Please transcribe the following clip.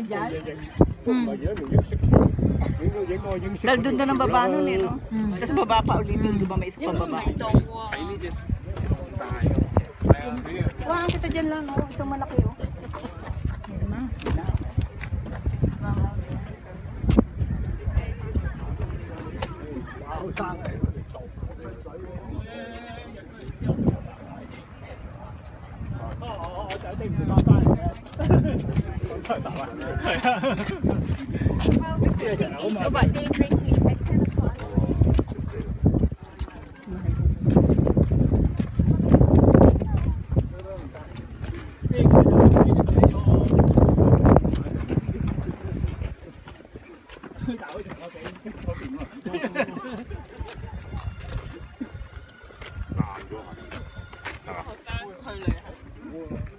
dyan? Dahil doon na ng baba nun eh, no? Tapos baba pa ulit yun, di ba may isa pang baba? Wah, kita dyan lang, no? Isang malaki, oh. So what day drinking at 10 o'clock? Rồi.